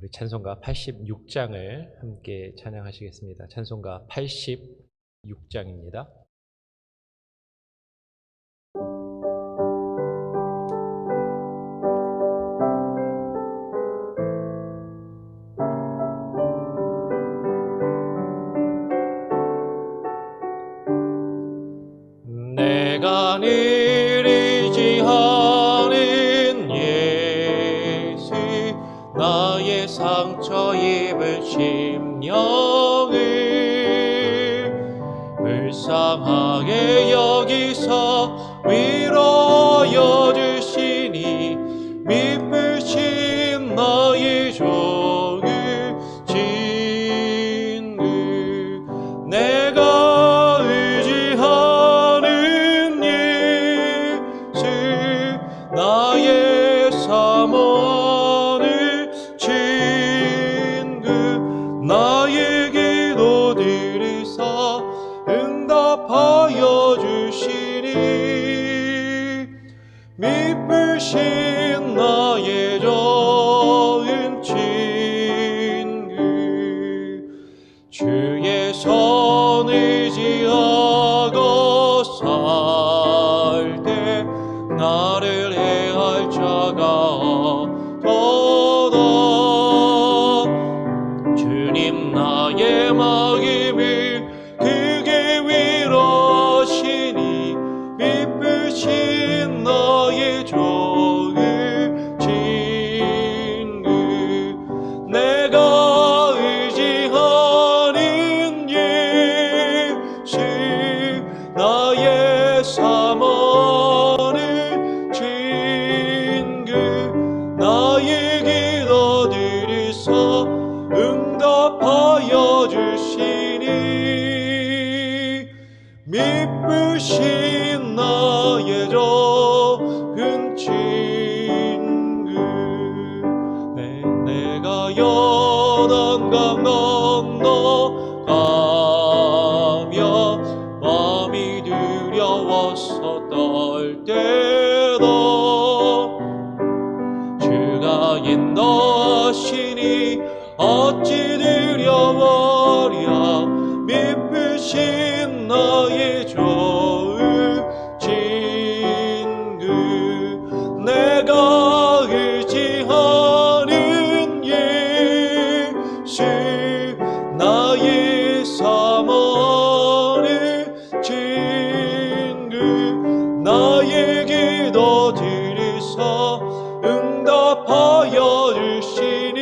우리 찬송가 86장을 함께 찬양하시겠습니다. 찬송가 86장입니다. 내가 늘 의지하는 예수, 나의 상처 입은 심령을 불쌍하게 여기서 위로하여 주시니, 미쁘신 나의 종을 진그. 내가 의지하는 예수, 나의 사모를 진그. 나의 기도 들으사 응답하여 주시니, 미쁘신 나의 좋은 친구. 주의 손 의지하고 살 때 나를 해할 자가 없도다. 주님 나의 마음을 크게 위로하시니, 미쁘신 나의 종을 진그. 내가 의지하는 예수, 나의 사모를 진그. 나의 기도 들으사 응답하여 주시니, 미쁘신 나의 좋은 친구. 내가 요단강 건너가며 마음이 두려워서 떨 때도 주가 인도하시니 어찌 두려워랴. 미쁘신 나의 좋은 친구. 내가 의지하는 예수, 나의 사모를 진그. 나의 기도 들으사 응답하여 주시니,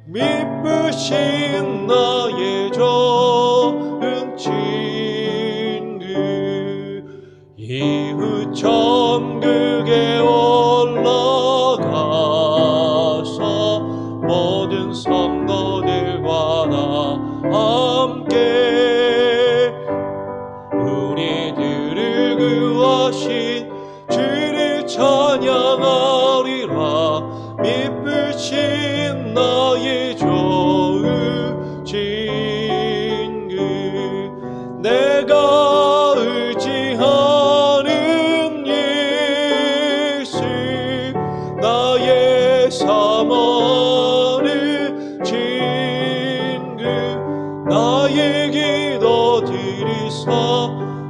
미쁘신 나의 좋은 친구. 이후 천국에 올라가서 모든 성도들과 나 함께 우리들을 구하신 주를 찬양하리라. 미쁘신 나의 좋은 친구. 내가 의지하는 예수, 나의 사모를 진그. 나의 기도 들으사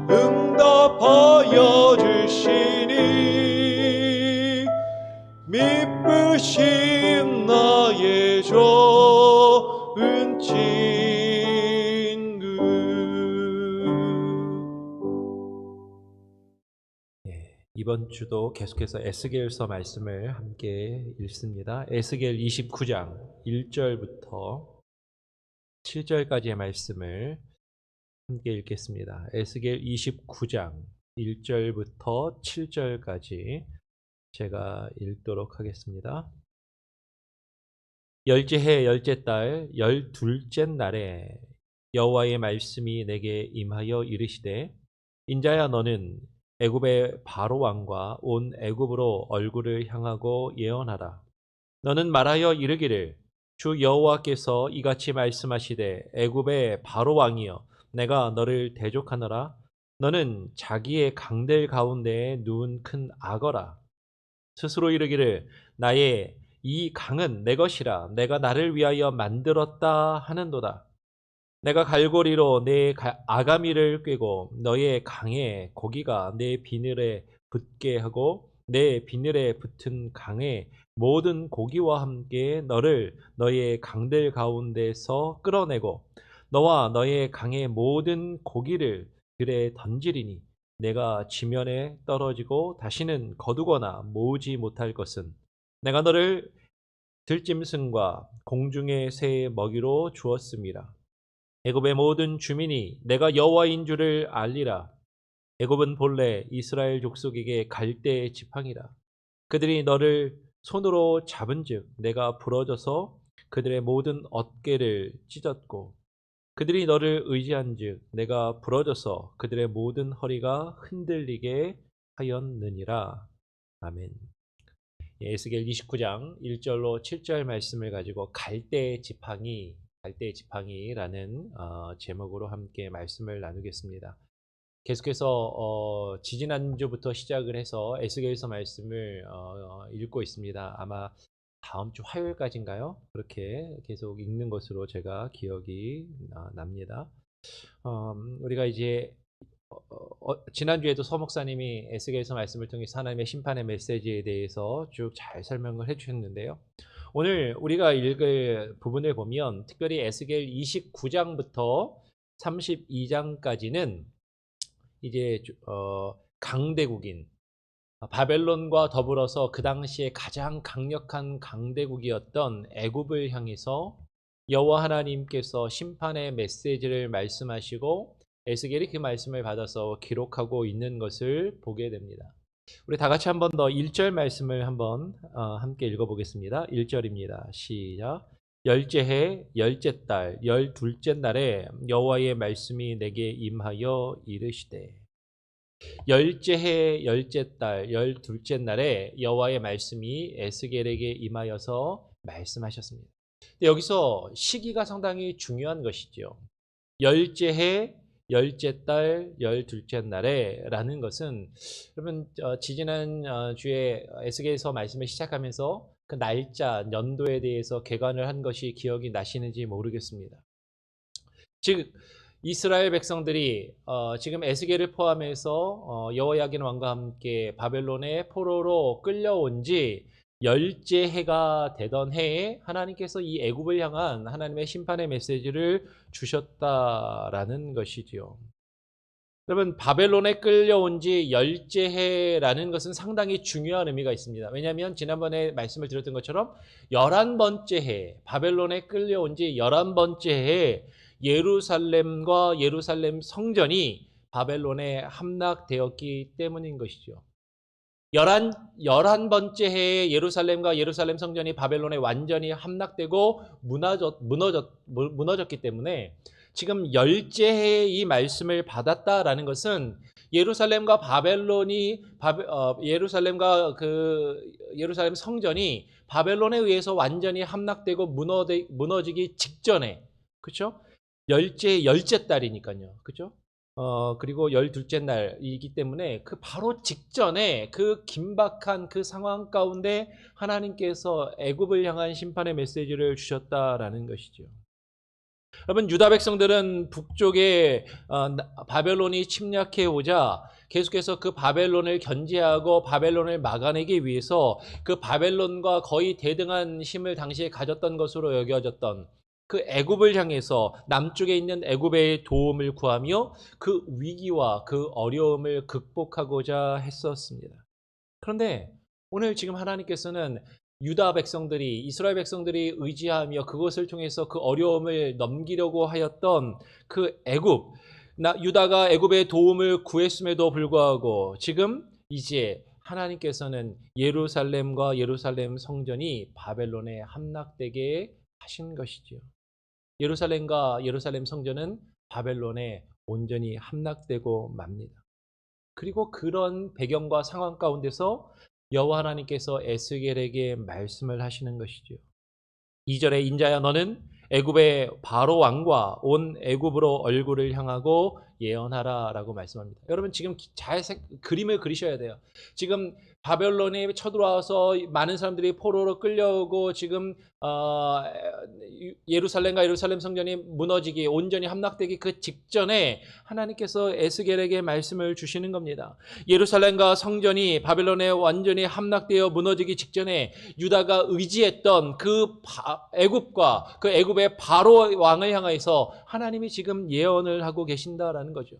응답하여 주시니, 미쁘신 나의 좋은 친구. 이번 주도 계속해서 에스겔서 말씀을 함께 읽습니다. 에스겔 29장 1절부터 7절까지의 말씀을 함께 읽겠습니다. 에스겔 29장 1절부터 7절까지 제가 읽도록 하겠습니다. 열째 해 열째 달 12째 날에 여호와의 말씀이 내게 임하여 이르시되, 인자야, 너는 애굽의 바로 왕과 온 애굽으로 얼굴을 향하고 예언하라. 너는 말하여 이르기를, 주 여호와께서 이같이 말씀하시되, 애굽의 바로 왕이여, 내가 너를 대적하노라. 너는 자기의 강들 가운데에 누운 큰 악어라. 스스로 이르기를 나의 이 강은 내 것이라 내가 나를 위하여 만들었다 하는도다. 내가 갈고리로 내 아가미를 꿰고 너의 강에 고기가 내 비늘에 붙게 하고 내 비늘에 붙은 강의 모든 고기와 함께 너를 너의 강들 가운데서 끌어내고 너와 너의 강의 모든 고기를 들에 던지리니 내가 지면에 떨어지고 다시는 거두거나 모으지 못할 것은 내가 너를 들짐승과 공중의 새의 먹이로 주었음이라. 애굽의 모든 주민이 내가 여호와인 줄을 알리라. 애굽은 본래 이스라엘 족속에게 갈대의 지팡이라. 그들이 너를 손으로 잡은즉 내가 부러져서 그들의 모든 어깨를 찢었고 그들이 너를 의지한즉 내가 부러져서 그들의 모든 허리가 흔들리게 하였느니라. 아멘. 에스겔 29장 1절로 7절 말씀을 가지고 갈대의 지팡이라는 제목으로 함께 말씀을 나누겠습니다. 계속해서 지지난주부터 시작을 해서 에스겔서 말씀을 읽고 있습니다. 아마 다음 주 화요일까지인가요? 그렇게 계속 읽는 것으로 제가 기억이 납니다. 우리가 이제 지난주에도 서 목사님이 에스겔서 말씀을 통해서 하나님의 심판의 메시지에 대해서 쭉 잘 설명을 해주셨는데요. 오늘 우리가 읽을 부분을 보면 특별히 에스겔 29장부터 32장까지는 이제 강대국인 바벨론과 더불어서 그 당시에 가장 강력한 강대국이었던 애굽을 향해서 여호와 하나님께서 심판의 메시지를 말씀하시고 에스겔이 그 말씀을 받아서 기록하고 있는 것을 보게 됩니다. 우리 다 같이 한 번 더 1절 말씀을 한번 함께 읽어보겠습니다. 1절입니다. 시작. 열째 해, 열째 달, 12째 날에 여호와의 말씀이 내게 임하여 이르시되. 열째 해, 열째 달, 12째 날에 여호와의 말씀이 에스겔에게 임하여서 말씀하셨습니다. 근데 여기서 시기가 상당히 중요한 것이죠. 열째 해, 열째 달, 12째 날에 라는 것은 여러분 지지난 주에 에스겔서 말씀을 시작하면서 그 날짜, 연도에 대해서 개관을 한 것이 기억이 나시는지 모르겠습니다. 즉 이스라엘 백성들이 지금 에스겔을 포함해서 여호야긴 왕과 함께 바벨론의 포로로 끌려온 지 열째 해가 되던 해에 하나님께서 이 애굽을 향한 하나님의 심판의 메시지를 주셨다라는 것이지요. 여러분 바벨론에 끌려온 지 열째 해라는 것은 상당히 중요한 의미가 있습니다. 왜냐하면 지난번에 말씀을 드렸던 것처럼 11번째 해 바벨론에 끌려온 지 11번째 해에 예루살렘과 예루살렘 성전이 바벨론에 함락되었기 때문인 것이죠. 11번째 해에 예루살렘과 예루살렘 성전이 바벨론에 완전히 함락되고 무너졌기 때문에 지금 열째 해에 이 말씀을 받았다라는 것은 예루살렘과 바벨론이 예루살렘과 예루살렘 성전이 바벨론에 의해서 완전히 함락되고 무너지기 직전에, 그렇죠? 열째 달이니까요, 그렇죠? 그리고 12째 날이기 때문에 그 바로 직전에 그 긴박한 그 상황 가운데 하나님께서 애굽을 향한 심판의 메시지를 주셨다라는 것이죠. 여러분 유다 백성들은 북쪽에 바벨론이 침략해 오자 계속해서 그 바벨론을 견제하고 바벨론을 막아내기 위해서 그 바벨론과 거의 대등한 힘을 당시에 가졌던 것으로 여겨졌던 그 애굽을 향해서 남쪽에 있는 애굽의 도움을 구하며 그 위기와 그 어려움을 극복하고자 했었습니다. 그런데 오늘 지금 하나님께서는 유다 백성들이 이스라엘 백성들이 의지하며 그것을 통해서 그 어려움을 넘기려고 하였던 그 애굽, 유다가 애굽의 도움을 구했음에도 불구하고 지금 이제 하나님께서는 예루살렘과 예루살렘 성전이 바벨론에 함락되게 하신 것이지요. 예루살렘과 예루살렘 성전은 바벨론에 온전히 함락되고 맙니다. 그리고 그런 배경과 상황 가운데서 여호와 하나님께서 에스겔에게 말씀을 하시는 것이죠. 2절에 인자야 너는 애굽의 바로 왕과 온 애굽으로 얼굴을 향하고 예언하라라고 말씀합니다. 여러분 지금 잘 그림을 그리셔야 돼요. 지금 바벨론에 쳐들어와서 많은 사람들이 포로로 끌려오고 지금 예루살em 성전이 무너지기 온전히 함락되기 그 직전에 하나님께서 에스겔에게 말씀을 주시는 겁니다. 예루살렘과 성전이 바벨론에 완전히 함락되어 무너지기 직전에 유다가 의지했던 그 애굽과 그 애굽의 바로 왕을 향해서 하나님이 지금 예언을 하고 계신다라는 거죠.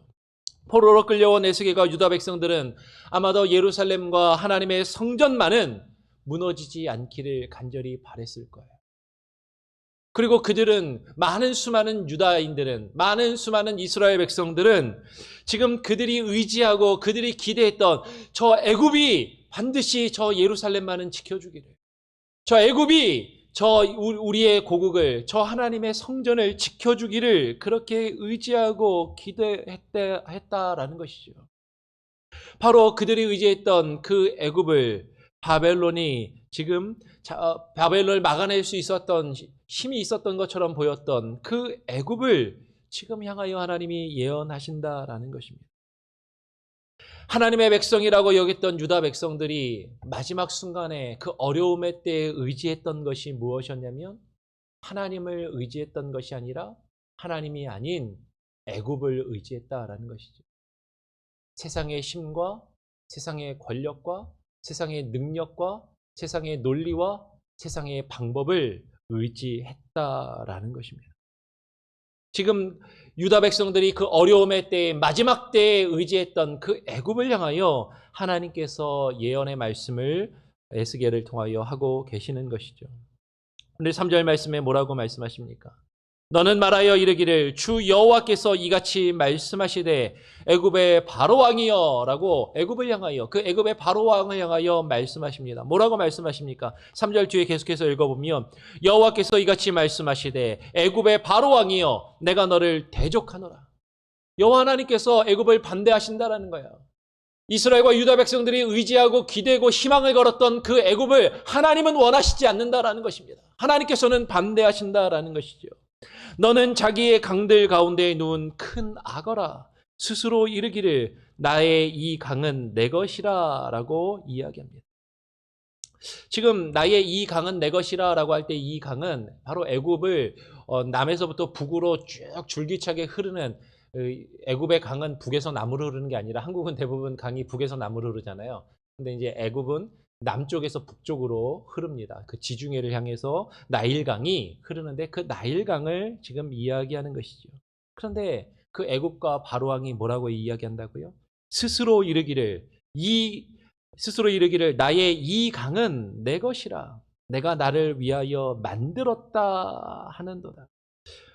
포로로 끌려온 에스겔과 유다 백성들은 아마도 예루살렘과 하나님의 성전만은 무너지지 않기를 간절히 바랬을 거예요. 그리고 그들은 수많은 유다인들은 수많은 이스라엘 백성들은 지금 그들이 의지하고 그들이 기대했던 저 애굽이 반드시 저 예루살렘만은 지켜주기를, 저 애굽이 우리의 고국을, 저 하나님의 성전을 지켜주기를 그렇게 의지하고 기대했다라는 것이죠. 바로 그들이 의지했던 그 애굽을 바벨론이 지금 바벨론을 막아낼 수 있었던 힘이 있었던 것처럼 보였던 그 애굽을 지금 향하여 하나님이 예언하신다라는 것입니다. 하나님의 백성이라고 여겼던 유다 백성들이 마지막 순간에 그 어려움의 때에 의지했던 것이 무엇이었냐면 하나님을 의지했던 것이 아니라 하나님이 아닌 애굽을 의지했다라는 것이죠. 세상의 힘과 세상의 권력과 세상의 능력과 세상의 논리와 세상의 방법을 의지했다라는 것입니다. 지금 유다 백성들이 그 어려움의 때에 마지막 때에 의지했던 그 애굽을 향하여 하나님께서 예언의 말씀을 에스겔을 통하여 하고 계시는 것이죠. 오늘 3절 말씀에 뭐라고 말씀하십니까? 너는 말하여 이르기를 주 여호와께서 이같이 말씀하시되 애굽의 바로 왕이여 라고 애굽을 향하여 그 애굽의 바로 왕을 향하여 말씀하십니다. 뭐라고 말씀하십니까? 3절 뒤에 계속해서 읽어보면 여호와께서 이같이 말씀하시되 애굽의 바로 왕이여 내가 너를 대적하노라. 여호와 하나님께서 애굽을 반대하신다라는 거예요. 이스라엘과 유다 백성들이 의지하고 기대고 희망을 걸었던 그 애굽을 하나님은 원하시지 않는다라는 것입니다. 하나님께서는 반대하신다라는 것이죠. 너는 자기의 강들 가운데 누운 큰 악어라. 스스로 이르기를 나의 이 강은 내 것이라 라고 이야기합니다. 지금 나의 이 강은 내 것이라 라고 할 때 이 강은 바로 애굽을 남에서부터 북으로 쭉 줄기차게 흐르는 애굽의 강은 북에서 남으로 흐르는 게 아니라 한국은 대부분 강이 북에서 남으로 흐르잖아요. 근데 이제 애굽은 남쪽에서 북쪽으로 흐릅니다. 그 지중해를 향해서 나일강이 흐르는데 그 나일강을 지금 이야기하는 것이죠. 그런데 그 애굽과 바로왕이 뭐라고 이야기한다고요? 스스로 이르기를 나의 이 강은 내 것이라 내가 나를 위하여 만들었다 하는도다.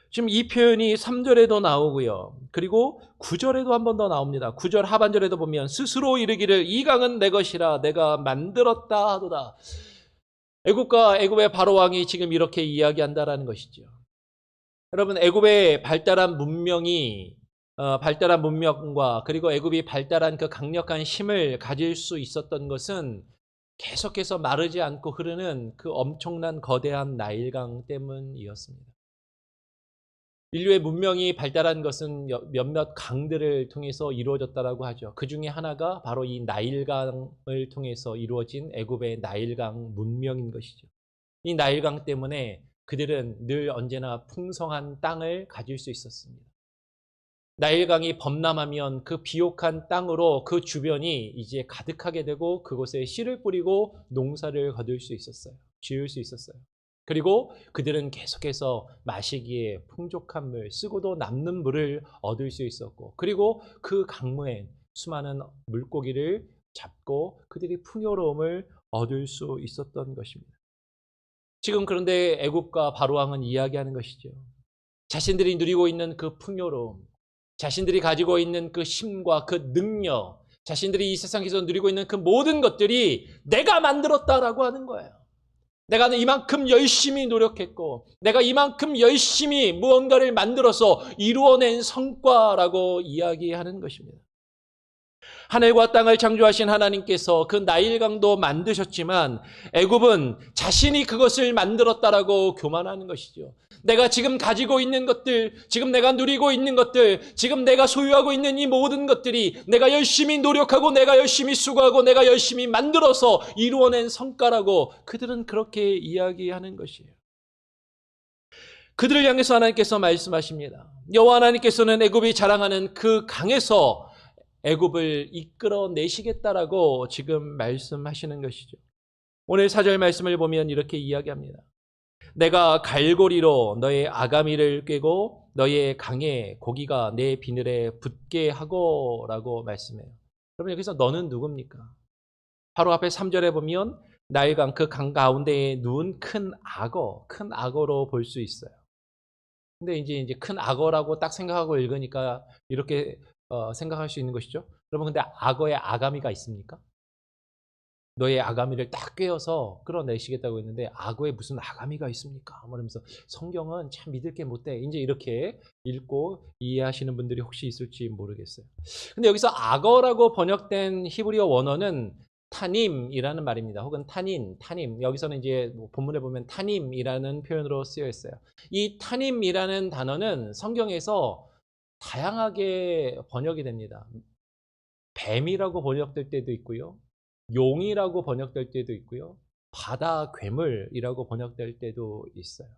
지금 이 표현이 3절에도 나오고요. 그리고 9절에도 한 번 더 나옵니다. 9절 하반절에도 보면 스스로 이르기를 이 강은 내 것이라 내가 만들었다 하도다. 애굽과 애굽의 바로왕이 지금 이렇게 이야기한다라는 것이죠. 여러분 애굽의 발달한 문명과 그리고 애굽이 발달한 그 강력한 힘을 가질 수 있었던 것은 계속해서 마르지 않고 흐르는 그 엄청난 거대한 나일강 때문이었습니다. 인류의 문명이 발달한 것은 몇몇 강들을 통해서 이루어졌다고 하죠. 그 중에 하나가 바로 이 나일강을 통해서 이루어진 애굽의 나일강 문명인 것이죠. 이 나일강 때문에 그들은 늘 언제나 풍성한 땅을 가질 수 있었습니다. 나일강이 범람하면 그 비옥한 땅으로 그 주변이 이제 가득하게 되고 그곳에 씨를 뿌리고 농사를 지을 수 있었어요. 그리고 그들은 계속해서 마시기에 풍족한 물, 쓰고도 남는 물을 얻을 수 있었고, 그리고 그 강무에 수많은 물고기를 잡고 그들이 풍요로움을 얻을 수 있었던 것입니다. 지금 그런데 애굽과 바로왕은 이야기하는 것이죠. 자신들이 누리고 있는 그 풍요로움, 자신들이 가지고 있는 그 힘과 그 능력, 자신들이 이 세상에서 누리고 있는 그 모든 것들이 내가 만들었다라고 하는 거예요. 내가 이만큼 열심히 노력했고 내가 이만큼 열심히 무언가를 만들어서 이루어낸 성과라고 이야기하는 것입니다. 하늘과 땅을 창조하신 하나님께서 그 나일강도 만드셨지만 애굽은 자신이 그것을 만들었다라고 교만하는 것이죠. 내가 지금 가지고 있는 것들, 지금 내가 누리고 있는 것들, 지금 내가 소유하고 있는 이 모든 것들이 내가 열심히 노력하고 내가 열심히 수고하고 내가 열심히 만들어서 이루어낸 성과라고 그들은 그렇게 이야기하는 것이에요. 그들을 향해서 하나님께서 말씀하십니다. 여호와 하나님께서는 애굽이 자랑하는 그 강에서 애굽을 이끌어내시겠다라고 지금 말씀하시는 것이죠. 오늘 4절 말씀을 보면 이렇게 이야기합니다. 내가 갈고리로 너의 아가미를 꿰고 너의 강에 고기가 내 비늘에 붙게 하고라고 말씀해요. 그러면 여기서 너는 누굽니까? 바로 앞에 3절에 보면 나일강 그 강 가운데에 누운 큰 악어로 볼 수 있어요. 근데 이제 큰 악어라고 딱 생각하고 읽으니까 이렇게 생각할 수 있는 것이죠. 여러분, 근데 악어에 아가미가 있습니까? 너의 아가미를 딱 꿰어서 끌어내시겠다고 했는데 악어에 무슨 아가미가 있습니까? 그러면서 성경은 참 믿을 게 못돼. 이제 이렇게 읽고 이해하시는 분들이 혹시 있을지 모르겠어요. 근데 여기서 악어라고 번역된 히브리어 원어는 타님이라는 말입니다. 혹은 타님. 여기서는 이제 본문에 보면 타님이라는 표현으로 쓰여 있어요. 이 타님이라는 단어는 성경에서 다양하게 번역이 됩니다. 뱀이라고 번역될 때도 있고요. 용이라고 번역될 때도 있고요. 바다 괴물이라고 번역될 때도 있어요.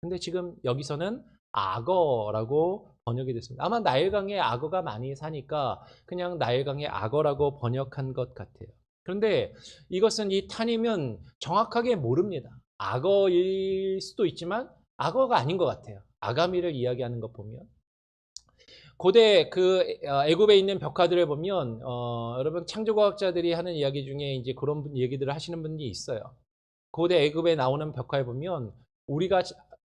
근데 지금 여기서는 악어라고 번역이 됐습니다. 아마 나일강에 악어가 많이 사니까 그냥 나일강의 악어라고 번역한 것 같아요. 그런데 이것은 이 타님은 정확하게 모릅니다. 악어일 수도 있지만 악어가 아닌 것 같아요. 아가미를 이야기하는 것 보면. 고대 애굽에 있는 벽화들을 보면 여러분 창조과학자들이 하는 이야기 중에 이제 그런 얘기들을 하시는 분이 있어요. 고대 애굽에 나오는 벽화에 보면 우리가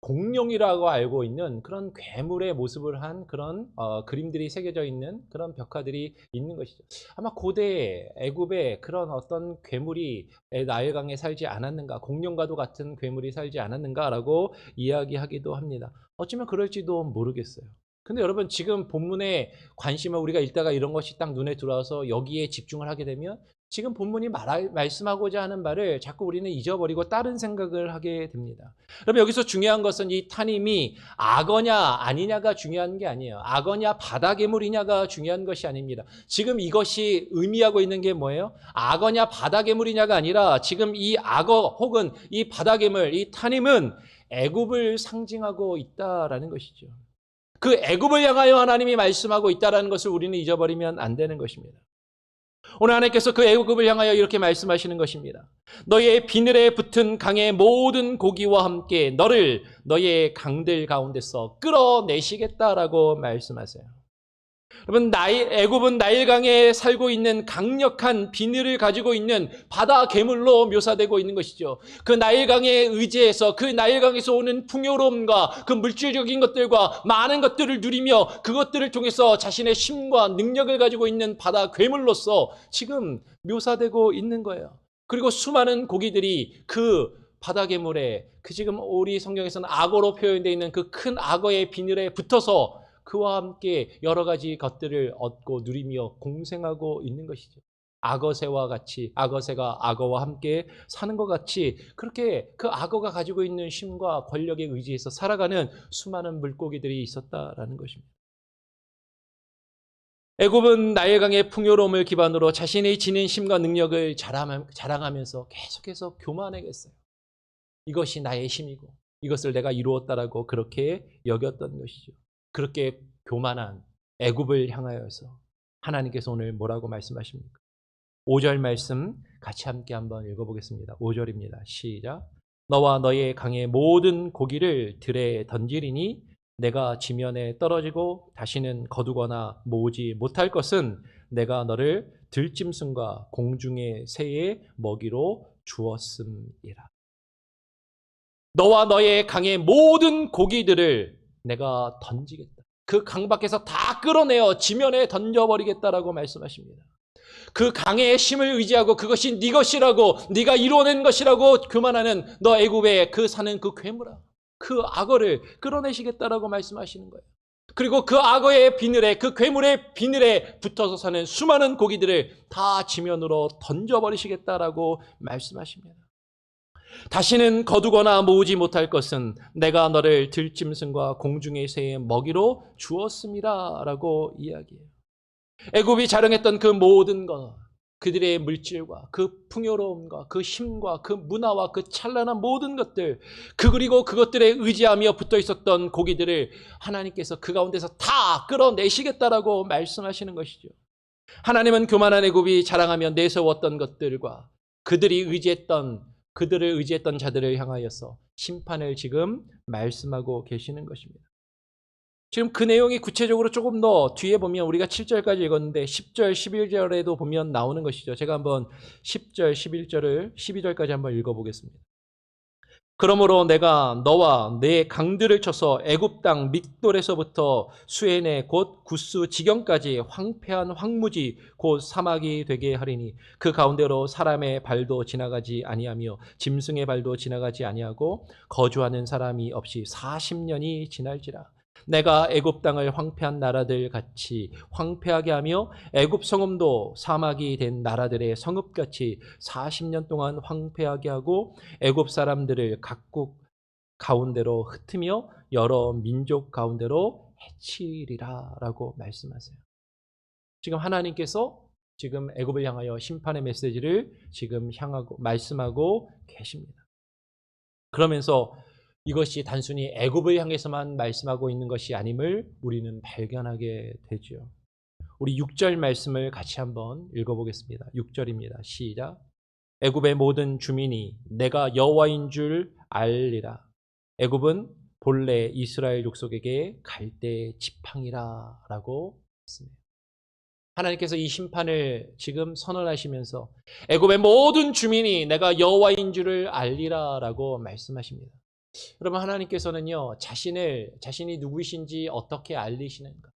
공룡이라고 알고 있는 그런 괴물의 모습을 한 그런 그림들이 새겨져 있는 그런 벽화들이 있는 것이죠. 아마 고대 애굽에 그런 어떤 괴물이 나일강에 살지 않았는가, 공룡과도 같은 괴물이 살지 않았는가라고 이야기하기도 합니다. 어쩌면 그럴지도 모르겠어요. 근데 여러분, 지금 본문에 관심을 우리가 읽다가 이런 것이 딱 눈에 들어와서 여기에 집중을 하게 되면 지금 본문이 말씀하고자 하는 말을 자꾸 우리는 잊어버리고 다른 생각을 하게 됩니다. 그럼 여기서 중요한 것은 이 타님이 악어냐 아니냐가 중요한 게 아니에요. 악어냐 바다 괴물이냐가 중요한 것이 아닙니다. 지금 이것이 의미하고 있는 게 뭐예요? 악어냐 바다 괴물이냐가 아니라 지금 이 악어 혹은 이 바다 괴물, 이 타님은 애굽을 상징하고 있다라는 것이죠. 그 애굽을 향하여 하나님이 말씀하고 있다는 것을 우리는 잊어버리면 안 되는 것입니다. 오늘 하나님께서 그 애굽을 향하여 이렇게 말씀하시는 것입니다. 너의 비늘에 붙은 강의 모든 고기와 함께 너를 너의 강들 가운데서 끌어내시겠다라고 말씀하세요. 여러분, 애굽은 나일강에 살고 있는 강력한 비늘을 가지고 있는 바다 괴물로 묘사되고 있는 것이죠. 그 나일강에 의지해서 그 나일강에서 오는 풍요로움과 그 물질적인 것들과 많은 것들을 누리며 그것들을 통해서 자신의 힘과 능력을 가지고 있는 바다 괴물로서 지금 묘사되고 있는 거예요. 그리고 수많은 고기들이 그 바다 괴물에 지금 우리 성경에서는 악어로 표현되어 있는 그 큰 악어의 비늘에 붙어서 그와 함께 여러 가지 것들을 얻고 누리며 공생하고 있는 것이죠. 악어새와 같이, 악어새가 악어와 함께 사는 것 같이 그렇게 그 악어가 가지고 있는 힘과 권력에 의지해서 살아가는 수많은 물고기들이 있었다라는 것입니다. 애굽은 나일강의 풍요로움을 기반으로 자신의 지닌 힘과 능력을 자랑하면서 계속해서 교만하겠어요. 이것이 나의 힘이고 이것을 내가 이루었다라고 그렇게 여겼던 것이죠. 그렇게 교만한 애굽을 향하여서 하나님께서 오늘 뭐라고 말씀하십니까? 5절 말씀 같이 함께 한번 읽어보겠습니다. 5절입니다. 시작. 너와 너의 강의 모든 고기를 들에 던지리니 내가 지면에 떨어지고 다시는 거두거나 모으지 못할 것은 내가 너를 들짐승과 공중의 새의 먹이로 주었음이라. 너와 너의 강의 모든 고기들을 내가 던지겠다. 그 강 밖에서 다 끌어내어 지면에 던져버리겠다라고 말씀하십니다. 그 강의 힘을 의지하고 그것이 네 것이라고 네가 이루어낸 것이라고 교만하는 너 애굽에 그 사는 그 괴물아, 그 악어를 끌어내시겠다라고 말씀하시는 거예요. 그리고 그 악어의 비늘에, 그 괴물의 비늘에 붙어서 사는 수많은 고기들을 다 지면으로 던져버리시겠다라고 말씀하십니다. 다시는 거두거나 모으지 못할 것은 내가 너를 들짐승과 공중의 새의 먹이로 주었음이라 라고 이야기해요. 애굽이 자랑했던 그 모든 것, 그들의 물질과 그 풍요로움과 그 힘과 그 문화와 그 찬란한 모든 것들, 그리고 그것들에 의지하며 붙어 있었던 고기들을 하나님께서 그 가운데서 다 끌어내시겠다라고 말씀하시는 것이죠. 하나님은 교만한 애굽이 자랑하며 내세웠던 것들과 그들을 의지했던 자들을 향하여서 심판을 지금 말씀하고 계시는 것입니다. 지금 그 내용이 구체적으로 조금 더 뒤에 보면 우리가 7절까지 읽었는데 10절, 11절에도 보면 나오는 것이죠. 제가 한번 10절, 11절을 12절까지 한번 읽어보겠습니다. 그러므로 내가 너와 내 강들을 쳐서 애굽 땅 믹돌에서부터 수에네 곧 구스 지경까지 황폐한 황무지 곧 사막이 되게 하리니 그 가운데로 사람의 발도 지나가지 아니하며 짐승의 발도 지나가지 아니하고 거주하는 사람이 없이 40년이 지날지라. 내가 애굽 땅을 황폐한 나라들 같이 황폐하게 하며 애굽 성읍도 사막이 된 나라들의 성읍같이 40년 동안 황폐하게 하고 애굽 사람들을 각국 가운데로 흩으며 여러 민족 가운데로 해치리라라고 말씀하세요. 지금 하나님께서 지금 애굽을 향하여 심판의 메시지를 지금 향하고 말씀하고 계십니다. 그러면서 이것이 단순히 애굽을 향해서만 말씀하고 있는 것이 아님을 우리는 발견하게 되죠. 우리 6절 말씀을 같이 한번 읽어보겠습니다. 6절입니다. 시작. 애굽의 모든 주민이 내가 여호와인 줄 알리라. 애굽은 본래 이스라엘 족속에게 갈대의 지팡이라 라고 했습니다. 하나님께서 이 심판을 지금 선언하시면서 애굽의 모든 주민이 내가 여호와인 줄을 알리라 라고 말씀하십니다. 여러분, 하나님께서는요, 자신이 누구이신지 어떻게 알리시는가?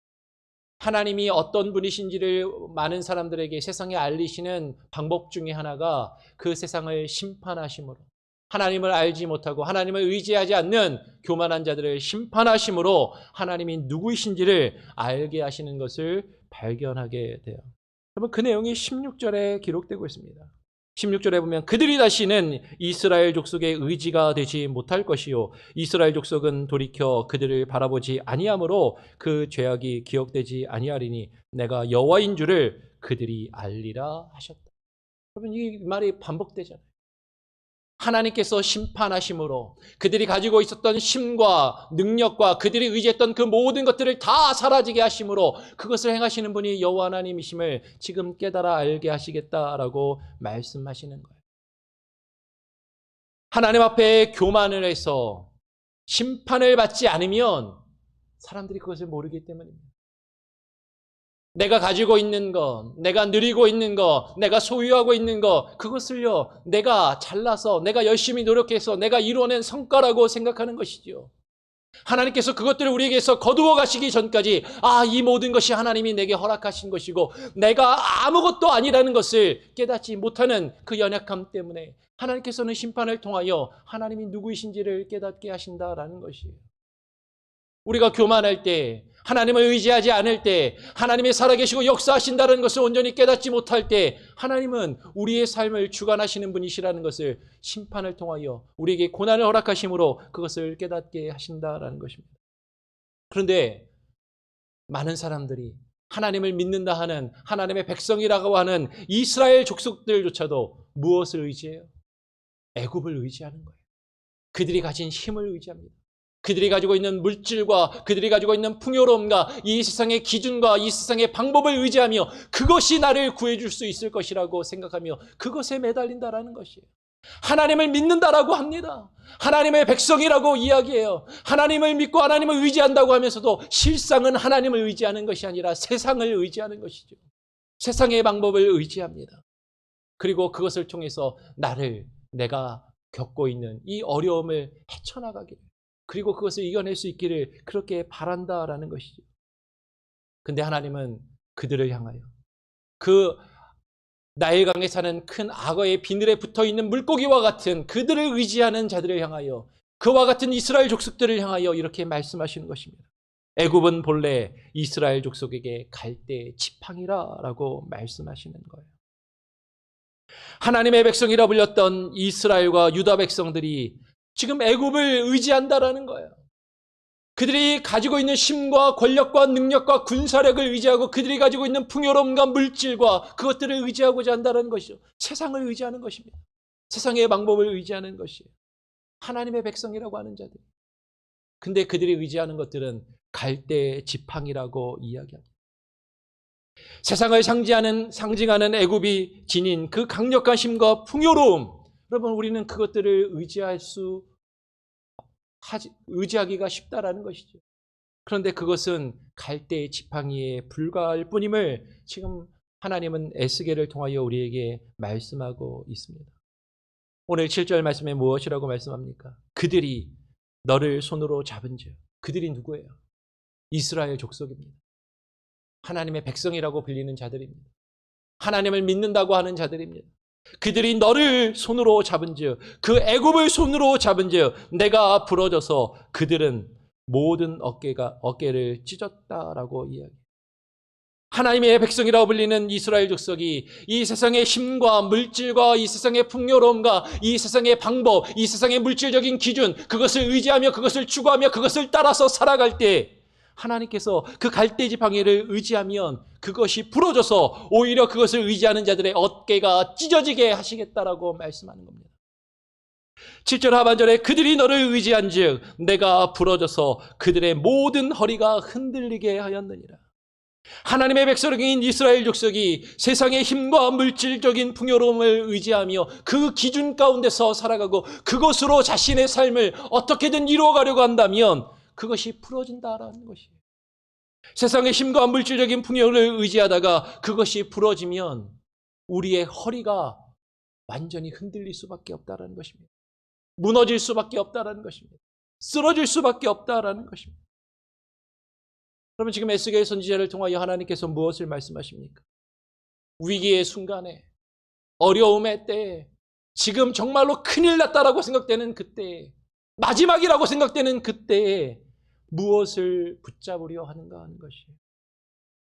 하나님이 어떤 분이신지를 많은 사람들에게 세상에 알리시는 방법 중에 하나가 그 세상을 심판하심으로, 하나님을 알지 못하고 하나님을 의지하지 않는 교만한 자들을 심판하심으로 하나님이 누구이신지를 알게 하시는 것을 발견하게 돼요. 여러분, 그 내용이 16절에 기록되고 있습니다. 16절에 보면 그들이 다시는 이스라엘 족속의 의지가 되지 못할 것이요 이스라엘 족속은 돌이켜 그들을 바라보지 아니하므로 그 죄악이 기억되지 아니하리니 내가 여호와인 줄을 그들이 알리라 하셨다. 여러분, 이 말이 반복되잖아요. 하나님께서 심판하심으로 그들이 가지고 있었던 힘과 능력과 그들이 의지했던 그 모든 것들을 다 사라지게 하심으로 그것을 행하시는 분이 여호와 하나님이심을 지금 깨달아 알게 하시겠다라고 말씀하시는 거예요. 하나님 앞에 교만을 해서 심판을 받지 않으면 사람들이 그것을 모르기 때문입니다. 내가 가지고 있는 것, 내가 누리고 있는 것, 내가 소유하고 있는 것, 그것을요, 내가 잘나서, 내가 열심히 노력해서 내가 이루어낸 성과라고 생각하는 것이죠. 하나님께서 그것들을 우리에게서 거두어 가시기 전까지, 이 모든 것이 하나님이 내게 허락하신 것이고, 내가 아무것도 아니라는 것을 깨닫지 못하는 그 연약함 때문에 하나님께서는 심판을 통하여 하나님이 누구이신지를 깨닫게 하신다라는 것이에요. 우리가 교만할 때, 하나님을 의지하지 않을 때, 하나님이 살아계시고 역사하신다는 것을 온전히 깨닫지 못할 때 하나님은 우리의 삶을 주관하시는 분이시라는 것을 심판을 통하여 우리에게 고난을 허락하심으로 그것을 깨닫게 하신다라는 것입니다. 그런데 많은 사람들이 하나님을 믿는다 하는 하나님의 백성이라고 하는 이스라엘 족속들조차도 무엇을 의지해요? 애굽을 의지하는 거예요. 그들이 가진 힘을 의지합니다. 그들이 가지고 있는 물질과 그들이 가지고 있는 풍요로움과 이 세상의 기준과 이 세상의 방법을 의지하며 그것이 나를 구해줄 수 있을 것이라고 생각하며 그것에 매달린다라는 것이에요. 하나님을 믿는다라고 합니다. 하나님의 백성이라고 이야기해요. 하나님을 믿고 하나님을 의지한다고 하면서도 실상은 하나님을 의지하는 것이 아니라 세상을 의지하는 것이죠. 세상의 방법을 의지합니다. 그리고 그것을 통해서 내가 겪고 있는 이 어려움을 헤쳐나가기를, 그리고 그것을 이겨낼 수 있기를 그렇게 바란다라는 것이죠. 근데 하나님은 그들을 향하여 그 나일강에 사는 큰 악어의 비늘에 붙어있는 물고기와 같은 그들을 의지하는 자들을 향하여, 그와 같은 이스라엘 족속들을 향하여 이렇게 말씀하시는 것입니다. 애굽은 본래 이스라엘 족속에게 갈대의 지팡이라 라고 말씀하시는 거예요. 하나님의 백성이라 불렸던 이스라엘과 유다 백성들이 지금 애굽을 의지한다라는 거예요. 그들이 가지고 있는 힘과 권력과 능력과 군사력을 의지하고 그들이 가지고 있는 풍요로움과 물질과 그것들을 의지하고자 한다는 것이죠. 세상을 의지하는 것입니다. 세상의 방법을 의지하는 것이에요. 하나님의 백성이라고 하는 자들. 근데 그들이 의지하는 것들은 갈대의 지팡이라고 이야기합니다. 세상을 상징하는 애굽이 지닌 그 강력한 힘과 풍요로움, 여러분 우리는 그것들을 의지하기가 쉽다라는 것이죠. 그런데 그것은 갈대의 지팡이에 불과할 뿐임을 지금 하나님은 에스겔을 통하여 우리에게 말씀하고 있습니다. 오늘 7절 말씀에 무엇이라고 말씀합니까? 그들이 너를 손으로 잡은즉. 그들이 누구예요? 이스라엘 족속입니다. 하나님의 백성이라고 불리는 자들입니다. 하나님을 믿는다고 하는 자들입니다. 그들이 너를 손으로 잡은즉, 그 애굽을 손으로 잡은즉 내가 부러져서 그들은 모든 어깨를 찢었다라고 이야기해요. 하나님의 백성이라고 불리는 이스라엘 족속이 이 세상의 힘과 물질과 이 세상의 풍요로움과 이 세상의 방법, 이 세상의 물질적인 기준, 그것을 의지하며 그것을 추구하며 그것을 따라서 살아갈 때 하나님께서 그 갈대 지팡이를 의지하면 그것이 부러져서 오히려 그것을 의지하는 자들의 어깨가 찢어지게 하시겠다라고 말씀하는 겁니다. 7절 하반절에 그들이 너를 의지한즉 내가 부러져서 그들의 모든 허리가 흔들리게 하였느니라. 하나님의 백성인 이스라엘 족속이 세상의 힘과 물질적인 풍요로움을 의지하며 그 기준 가운데서 살아가고 그것으로 자신의 삶을 어떻게든 이루어가려고 한다면 그것이 부러진다라는 것이에요. 세상의 힘과 물질적인 풍요를 의지하다가 그것이 부러지면 우리의 허리가 완전히 흔들릴 수밖에 없다라는 것입니다. 무너질 수밖에 없다라는 것입니다. 쓰러질 수밖에 없다라는 것입니다. 그러면 지금 에스겔 선지자를 통하여 하나님께서 무엇을 말씀하십니까? 위기의 순간에, 어려움의 때에, 지금 정말로 큰일 났다라고 생각되는 그때에, 마지막이라고 생각되는 그때에 무엇을 붙잡으려 하는가 하는 것이에요.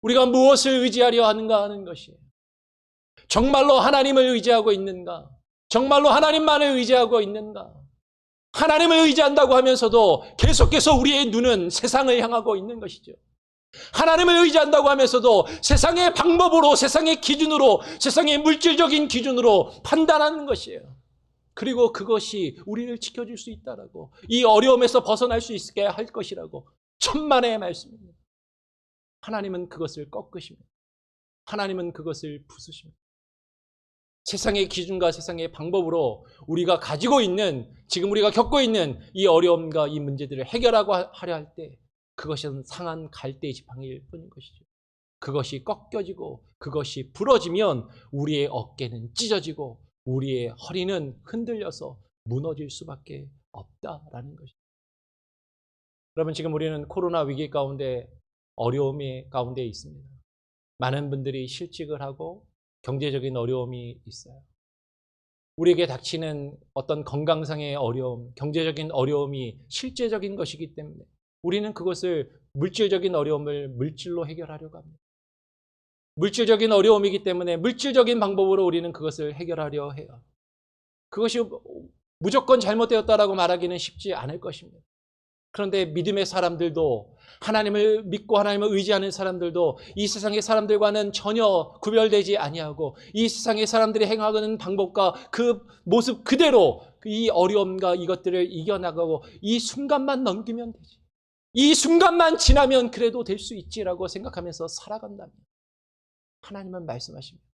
우리가 무엇을 의지하려 하는가 하는 것이에요. 정말로 하나님을 의지하고 있는가? 정말로 하나님만을 의지하고 있는가? 하나님을 의지한다고 하면서도 계속해서 우리의 눈은 세상을 향하고 있는 것이죠. 하나님을 의지한다고 하면서도 세상의 방법으로, 세상의 기준으로, 세상의 물질적인 기준으로 판단하는 것이에요. 그리고 그것이 우리를 지켜줄 수 있다라고, 이 어려움에서 벗어날 수 있게 할 것이라고 천만의 말씀입니다. 하나님은 그것을 꺾으십니다. 하나님은 그것을 부수십니다. 세상의 기준과 세상의 방법으로 우리가 가지고 있는, 지금 우리가 겪고 있는 이 어려움과 이 문제들을 하려 할 때 그것은 상한 갈대의 지팡이일 뿐인 것이죠. 그것이 꺾여지고 그것이 부러지면 우리의 어깨는 찢어지고 우리의 허리는 흔들려서 무너질 수밖에 없다라는 것이죠. 여러분, 지금 우리는 코로나 위기 가운데, 어려움의 가운데 있습니다. 많은 분들이 실직을 하고 경제적인 어려움이 있어요. 우리에게 닥치는 어떤 건강상의 어려움, 경제적인 어려움이 실제적인 것이기 때문에 우리는 그것을, 물질적인 어려움을 물질로 해결하려고 합니다. 물질적인 어려움이기 때문에 물질적인 방법으로 우리는 그것을 해결하려 해요. 그것이 무조건 잘못되었다라고 말하기는 쉽지 않을 것입니다. 그런데 믿음의 사람들도, 하나님을 믿고 하나님을 의지하는 사람들도 이 세상의 사람들과는 전혀 구별되지 아니하고 이 세상의 사람들이 행하는 방법과 그 모습 그대로 이 어려움과 이것들을 이겨나가고 이 순간만 넘기면 되지, 이 순간만 지나면 그래도 될 수 있지라고 생각하면서 살아간다면 하나님은 말씀하십니다.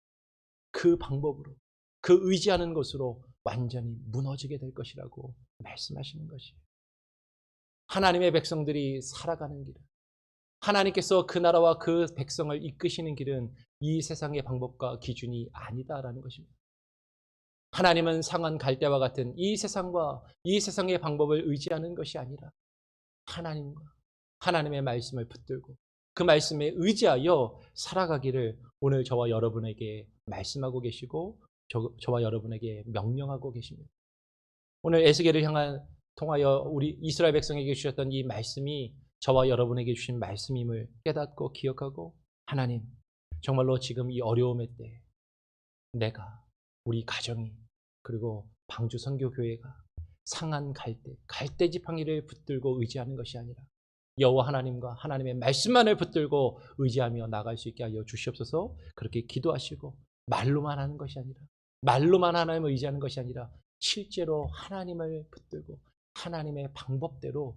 그 방법으로, 그 의지하는 것으로 완전히 무너지게 될 것이라고 말씀하시는 것이에요. 하나님의 백성들이 살아가는 길은, 하나님께서 그 나라와 그 백성을 이끄시는 길은 이 세상의 방법과 기준이 아니다라는 것입니다. 하나님은 상한 갈대와 같은 이 세상과 이 세상의 방법을 의지하는 것이 아니라 하나님과 하나님의 말씀을 붙들고 그 말씀에 의지하여 살아가기를 오늘 저와 여러분에게 말씀하고 계시고 저와 여러분에게 명령하고 계십니다. 오늘 에스겔을 통하여 우리 이스라엘 백성에게 주셨던 이 말씀이 저와 여러분에게 주신 말씀임을 깨닫고 기억하고, 하나님, 정말로 지금 이 어려움의 때 내가 우리 가정이, 그리고 방주 선교교회가 상한 갈대 지팡이를 붙들고 의지하는 것이 아니라 여호와 하나님과 하나님의 말씀만을 붙들고 의지하며 나갈 수 있게 하여 주시옵소서. 그렇게 기도하시고 말로만 하는 것이 아니라, 말로만 하나님을 의지하는 것이 아니라 실제로 하나님을 붙들고 하나님의 방법대로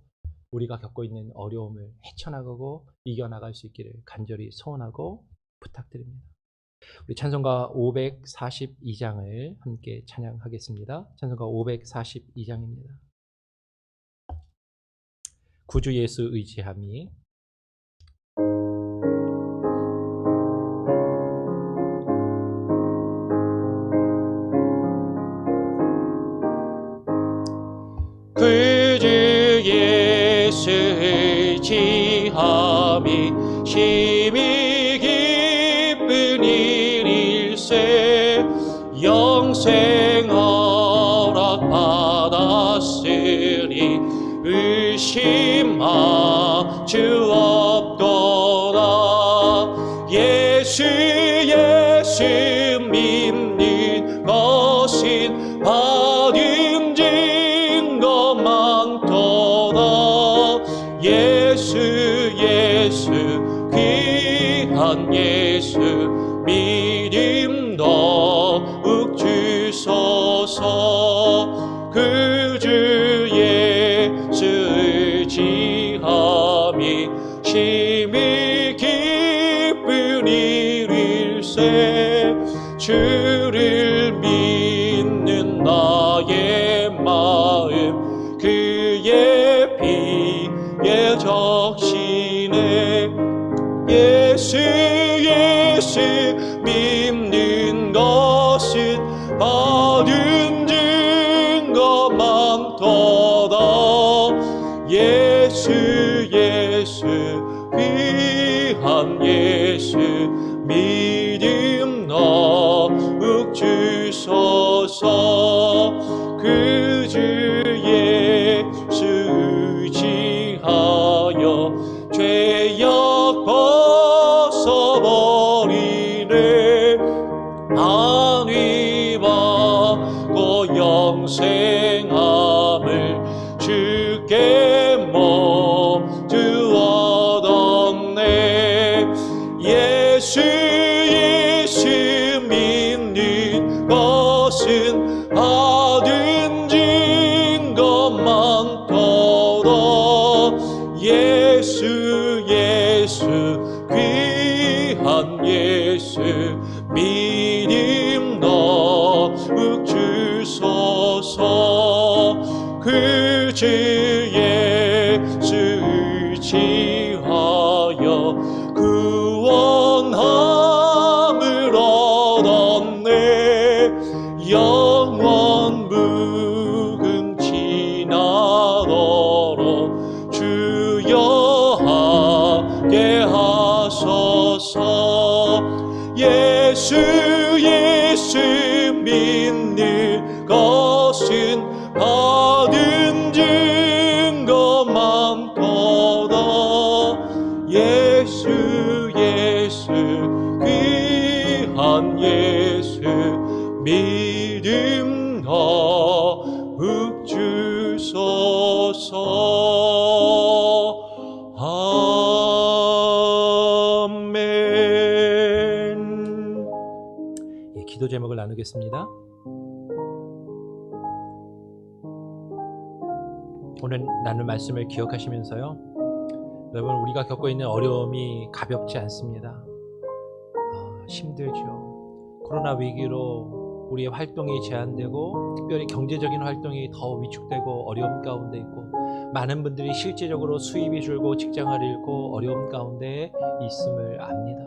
우리가 겪고 있는 어려움을 헤쳐나가고 이겨나갈 수 있기를 간절히 소원하고 부탁드립니다. 우리 찬송가 542장을 함께 찬양하겠습니다. 찬송가 542장입니다. 구주 예수 의지함이. 구주 예수 의지함이 심히 기쁜 일일세. 영생 허락 받았으니 의심하 주 없도다. 예수 믿는 것은 받은 증거 많도다. 예수 귀한 예수 믿음 더욱 주소서. 구주 예수 의지함이 심히 기쁜 일일세. 주를 믿는 나의 마음 그의 피에 적시네. 예수 믿는 것은 받은 증거 많도다. 예수 귀한 예수 믿음 더욱 주소서. 구주 예수 의지하여 죄악 벗어버리네. 안위 받고 영생함을 주께 모두 얻었네. 예수 믿는 것은 받은 증거 많도다. 예수 귀한 예수 믿음 더욱 주소서. 구주 예수 의지하여 구원함을 얻었네. 영원 무궁치 나도록 주여 하게 하소서. 예수 믿는 것은 받은 증거 많도다. 예수 귀한 예수 믿음 더욱 주소서. 아멘. 기도 제목을 나누겠습니다. 오늘 나눌 말씀을 기억하시면서요, 여러분, 우리가 겪고 있는 어려움이 가볍지 않습니다. 힘들죠. 코로나 위기로 우리의 활동이 제한되고 특별히 경제적인 활동이 더 위축되고 어려움 가운데 있고, 많은 분들이 실제적으로 수입이 줄고 직장을 잃고 어려움 가운데 있음을 압니다.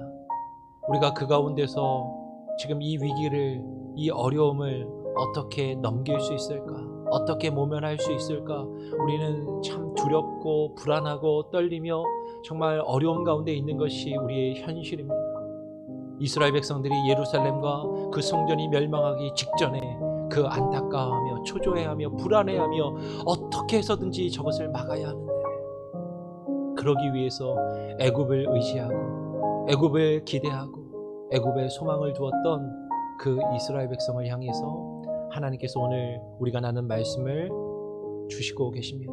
우리가 그 가운데서 지금 이 위기를, 이 어려움을 어떻게 넘길 수 있을까? 어떻게 모면할 수 있을까? 우리는 참 두렵고 불안하고 떨리며 정말 어려움 가운데 있는 것이 우리의 현실입니다. 이스라엘 백성들이 예루살렘과 그 성전이 멸망하기 직전에 그 안타까워하며 초조해하며 불안해하며 어떻게 해서든지 저것을 막아야 하는데, 그러기 위해서 애굽을 의지하고 애굽을 기대하고 애굽에 소망을 두었던 그 이스라엘 백성을 향해서 하나님께서 오늘 우리가 나눈 말씀을 주시고 계십니다.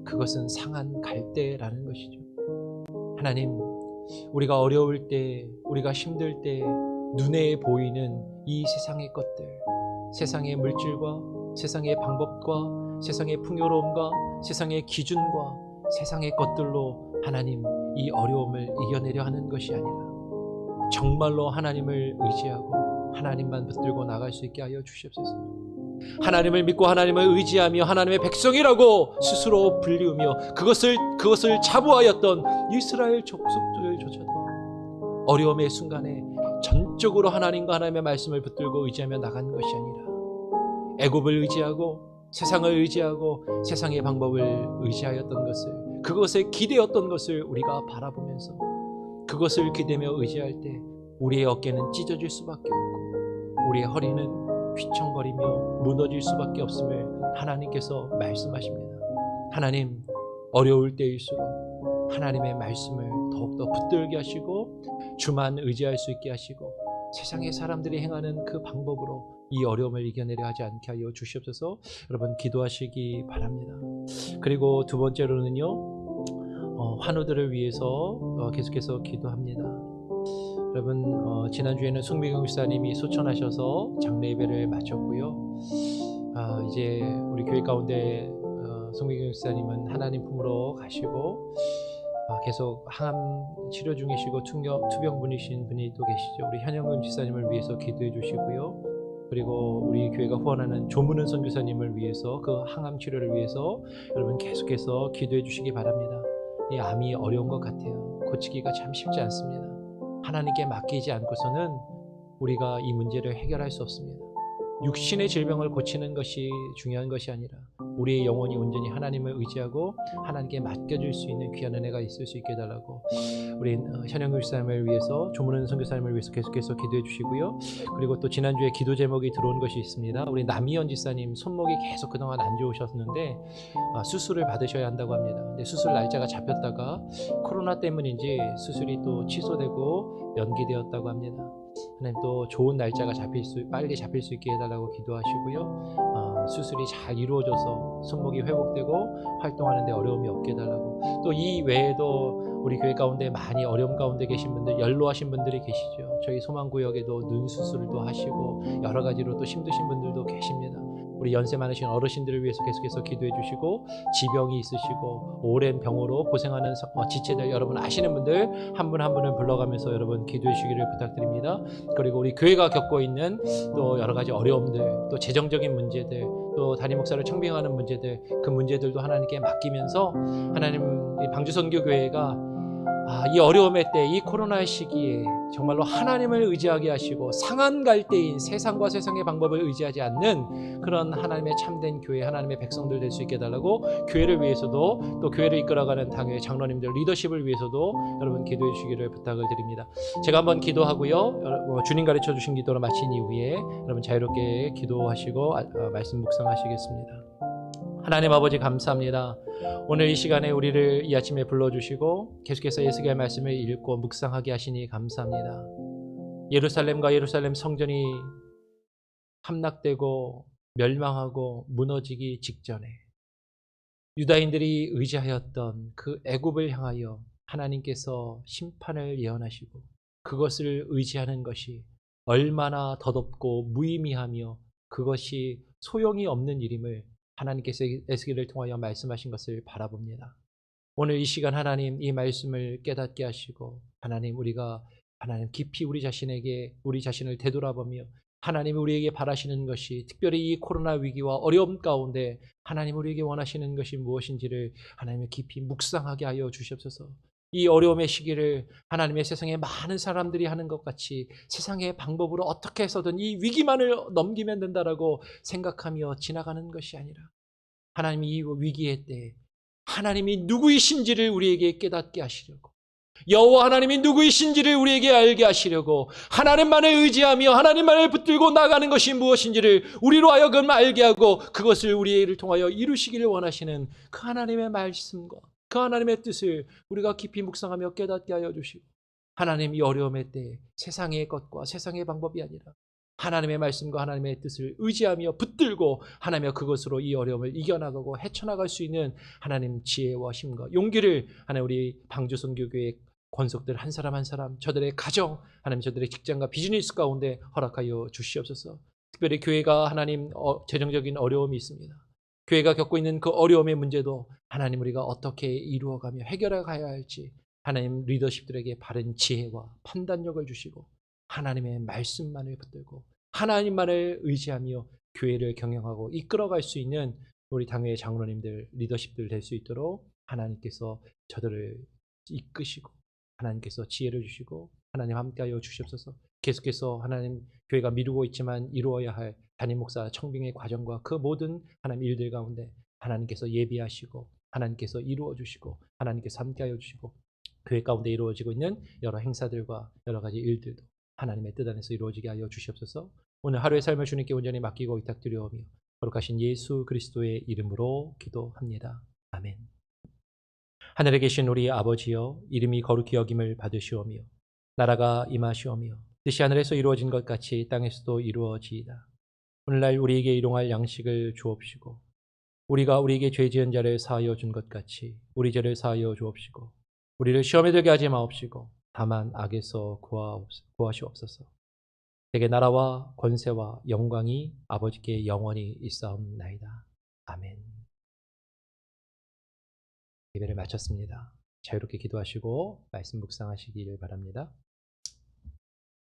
그것은 상한 갈대라는 것이죠. 하나님, 우리가 어려울 때, 우리가 힘들 때 눈에 보이는 이 세상의 것들, 세상의 물질과 세상의 방법과 세상의 풍요로움과 세상의 기준과 세상의 것들로 하나님 이 어려움을 이겨내려 하는 것이 아니라 정말로 하나님을 의지하고 하나님만 붙들고 나갈 수 있게 하여 주시옵소서. 하나님을 믿고 하나님을 의지하며 하나님의 백성이라고 스스로 불리우며 그것을 자부하였던 이스라엘 족속들조차도 어려움의 순간에 전적으로 하나님과 하나님의 말씀을 붙들고 의지하며 나간 것이 아니라 애굽을 의지하고 세상을 의지하고 세상의 방법을 의지하였던 것을, 그것에 기대었던 것을 우리가 바라보면서 그것을 기대며 의지할 때 우리의 어깨는 찢어질 수밖에 없고 우리의 허리는 휘청거리며 무너질 수밖에 없음을 하나님께서 말씀하십니다. 하나님, 어려울 때일수록 하나님의 말씀을 더욱더 붙들게 하시고 주만 의지할 수 있게 하시고 세상의 사람들이 행하는 그 방법으로 이 어려움을 이겨내려 하지 않게 하여 주시옵소서. 여러분 기도하시기 바랍니다. 그리고 두 번째로는요, 환우들을 위해서 계속해서 기도합니다. 여러분 지난주에는 송미경 목사님이 소천하셔서 장례 예배를 마쳤고요. 이제 우리 교회 가운데 송미경 목사님은 하나님 품으로 가시고 계속 항암 치료 중이시고 투병분이신 분이 또 계시죠. 우리 현영근 지사님을 위해서 기도해 주시고요. 그리고 우리 교회가 후원하는 조문은 선교사님을 위해서 그 항암 치료를 위해서 여러분 계속해서 기도해 주시기 바랍니다. 이 암이 어려운 것 같아요. 고치기가 참 쉽지 않습니다. 하나님께 맡기지 않고서는 우리가 이 문제를 해결할 수 없습니다. 육신의 질병을 고치는 것이 중요한 것이 아니라 우리의 영혼이 온전히 하나님을 의지하고 하나님께 맡겨줄 수 있는 귀한 은혜가 있을 수 있게 해달라고 우리 현영규 지사님을 위해서 조문은 선교사님을 위해서 계속해서 기도해 주시고요. 그리고 또 지난주에 기도 제목이 들어온 것이 있습니다. 우리 남희연 지사님 손목이 계속 그동안 안 좋으셨는데 수술을 받으셔야 한다고 합니다. 근데 수술 날짜가 잡혔다가 코로나 때문인지 수술이 또 취소되고 연기되었다고 합니다. 하나님 또 좋은 날짜가 빨리 잡힐 수 있게 해달라고 기도하시고요. 수술이 잘 이루어져서 손목이 회복되고 활동하는 데 어려움이 없게 해달라고. 또 이 외에도 우리 교회 가운데 많이 어려움 가운데 계신 분들, 연로하신 분들이 계시죠. 저희 소망구역에도 눈 수술도 하시고 여러 가지로 또 힘드신 분들도 계십니다. 우리 연세 많으신 어르신들을 위해서 계속해서 기도해 주시고, 지병이 있으시고 오랜 병으로 고생하는 지체들 여러분 아시는 분들 한 분 한 분을 불러가면서 여러분 기도해 주시기를 부탁드립니다. 그리고 우리 교회가 겪고 있는 또 여러 가지 어려움들, 또 재정적인 문제들, 또 담임 목사를 청빙하는 문제들, 그 문제들도 하나님께 맡기면서 하나님 방주선교교회가 이 어려움의 때, 이 코로나의 시기에 정말로 하나님을 의지하게 하시고 상한 갈대인 세상과 세상의 방법을 의지하지 않는 그런 하나님의 참된 교회, 하나님의 백성들 될 수 있게 해달라고, 교회를 위해서도 또 교회를 이끌어가는 당의 장로님들 리더십을 위해서도 여러분 기도해 주시기를 부탁을 드립니다. 제가 한번 기도하고요, 주님 가르쳐 주신 기도를 마친 이후에 여러분 자유롭게 기도하시고 말씀 묵상하시겠습니다. 하나님 아버지 감사합니다. 오늘 이 시간에 우리를 이 아침에 불러주시고 계속해서 예수의 말씀을 읽고 묵상하게 하시니 감사합니다. 예루살렘과 예루살렘 성전이 함락되고 멸망하고 무너지기 직전에 유다인들이 의지하였던 그 애굽을 향하여 하나님께서 심판을 예언하시고 그것을 의지하는 것이 얼마나 덧없고 무의미하며 그것이 소용이 없는 일임을 하나님께서 에스겔을 통하여 말씀하신 것을 바라봅니다. 오늘 이 시간 하나님 이 말씀을 깨닫게 하시고 우리가 깊이 우리 자신을 되돌아보며 하나님이 우리에게 바라시는 것이, 특별히 이 코로나 위기와 어려움 가운데 하나님 우리에게 원하시는 것이 무엇인지를 하나님의 깊이 묵상하게 하여 주시옵소서. 이 어려움의 시기를 하나님의 세상에 많은 사람들이 하는 것 같이 세상의 방법으로 어떻게 해서든 이 위기만을 넘기면 된다라고 생각하며 지나가는 것이 아니라 하나님이 이 위기의 때에 하나님이 누구이신지를 우리에게 깨닫게 하시려고, 여호와 하나님이 누구이신지를 우리에게 알게 하시려고, 하나님만을 의지하며 하나님만을 붙들고 나가는 것이 무엇인지를 우리로 하여금 알게 하고 그것을 우리를 통하여 이루시기를 원하시는 그 하나님의 말씀과 그 하나님의 뜻을 우리가 깊이 묵상하며 깨닫게 하여 주시고, 하나님 이 어려움의 때에 세상의 것과 세상의 방법이 아니라 하나님의 말씀과 하나님의 뜻을 의지하며 붙들고 하나님의 그것으로 이 어려움을 이겨나가고 헤쳐나갈 수 있는 하나님 지혜와 힘과 용기를 하나님 우리 방주선교교회 권속들 한 사람 한 사람 저들의 가정 하나님 저들의 직장과 비즈니스 가운데 허락하여 주시옵소서. 특별히 교회가 하나님 재정적인 어려움이 있습니다. 교회가 겪고 있는 그 어려움의 문제도 하나님 우리가 어떻게 이루어가며 해결해 가야 할지 하나님 리더십들에게 바른 지혜와 판단력을 주시고 하나님의 말씀만을 붙들고 하나님만을 의지하며 교회를 경영하고 이끌어갈 수 있는 우리 당회의 장로님들 리더십들 될 수 있도록 하나님께서 저들을 이끄시고 하나님께서 지혜를 주시고 하나님 함께하여 주시옵소서. 계속해서 하나님 교회가 미루고 있지만 이루어야 할 담임 목사 청빙의 과정과 그 모든 하나님 일들 가운데 하나님께서 예비하시고 하나님께서 이루어 주시고 하나님께서 함께하여 주시고 교회 가운데 이루어지고 있는 여러 행사들과 여러 가지 일들도 하나님의 뜻 안에서 이루어지게 하여 주시옵소서. 오늘 하루의 삶을 주님께 온전히 맡기고 의탁드려오며 거룩하신 예수 그리스도의 이름으로 기도합니다. 아멘. 하늘에 계신 우리 아버지여 이름이 거룩히 여김을 받으시오며 나라가 임하시오며 뜻이 하늘에서 이루어진 것 같이 땅에서도 이루어지이다. 오늘날 우리에게 일용할 양식을 주옵시고 우리가 우리에게 죄 지은 자를 사하여 준 것 같이 우리 죄를 사하여 주옵시고 우리를 시험에 들게 하지 마옵시고 다만 악에서 구하시옵소서. 대개 나라와 권세와 영광이 아버지께 영원히 있사옵나이다. 아멘. 예배를 마쳤습니다. 자유롭게 기도하시고 말씀 묵상하시기를 바랍니다.